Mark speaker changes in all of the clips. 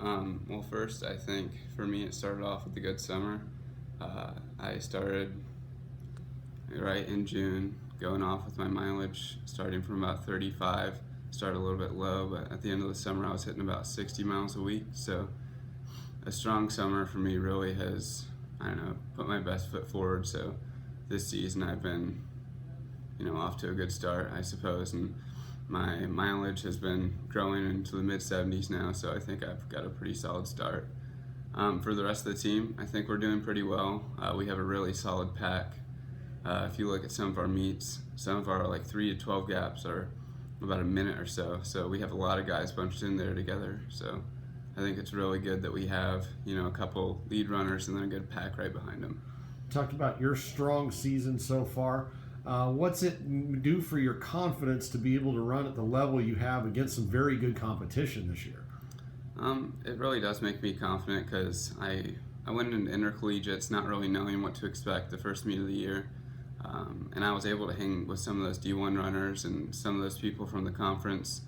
Speaker 1: Well, first, I think for me it started off with a good summer. I started right in June, going off with my mileage, starting from about 35. Started a little bit low, but at the end of the summer I was hitting about 60 miles a week. So a strong summer for me really has, put my best foot forward. So this season I've been, off to a good start, I suppose, and my mileage has been growing into the mid-70s now, so I think I've got a pretty solid start. For the rest of the team, I think we're doing pretty well. We have a really solid pack. If you look at some of our meets, some of our 3 to 12 gaps are about a minute or so, so we have a lot of guys bunched in there together. So I think it's really good that we have a couple lead runners and then a good pack right behind them.
Speaker 2: Talked about your strong season so far. What's it do for your confidence to be able to run at the level you have against some very good competition this year?
Speaker 1: It really does make me confident because I went into intercollegiates not really knowing what to expect the first meet of the year. And I was able to hang with some of those D1 runners and some of those people from the conference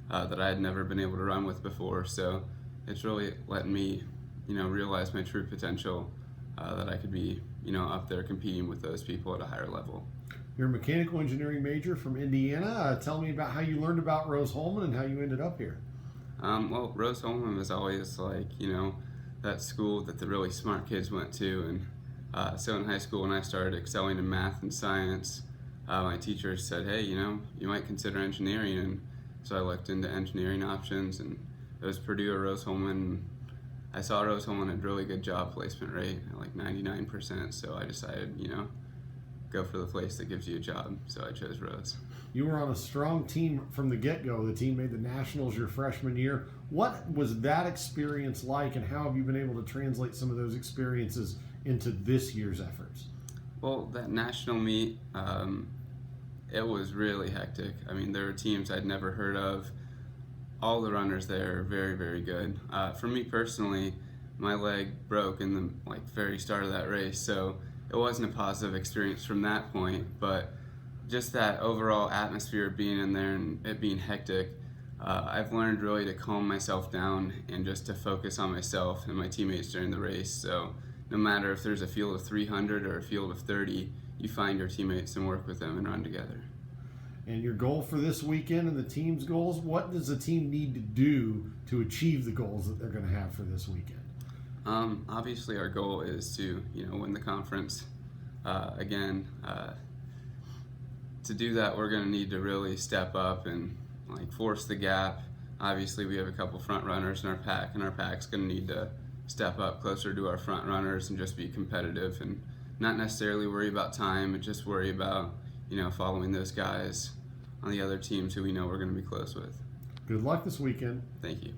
Speaker 1: that I had never been able to run with before. So it's really let me, realize my true potential, that I could be, up there competing with those people at a higher level.
Speaker 2: You're a mechanical engineering major from Indiana. Tell me about how you learned about Rose Hulman and how you ended up here.
Speaker 1: Well, Rose Hulman was always that school that the really smart kids went to. And so in high school, when I started excelling in math and science, my teacher said, hey, you might consider engineering. And so I looked into engineering options, and it was Purdue or Rose Hulman. I saw Rose Hulman had a really good job placement rate at 99%. So I decided, go for the place that gives you a job, so I chose Rose.
Speaker 2: You were on a strong team from the get-go. The team made the Nationals your freshman year. What was that experience like, and how have you been able to translate some of those experiences into this year's efforts?
Speaker 1: Well, that national meet, it was really hectic. I mean, there were teams I'd never heard of. All the runners there are very, very good. For me personally, my leg broke in the very start of that race, so it wasn't a positive experience from that point, but just that overall atmosphere of being in there and it being hectic, I've learned really to calm myself down and just to focus on myself and my teammates during the race. So no matter if there's a field of 300 or a field of 30, you find your teammates and work with them and run together.
Speaker 2: And your goal for this weekend and the team's goals, what does the team need to do to achieve the goals that they're going to have for this weekend?
Speaker 1: Obviously our goal is to, win the conference. Again, to do that, we're going to need to really step up and force the gap. Obviously, we have a couple front runners in our pack, and our pack's going to need to step up closer to our front runners and just be competitive and not necessarily worry about time, but just worry about, following those guys on the other teams who we know we're going to be close with.
Speaker 2: Good luck this weekend.
Speaker 1: Thank you.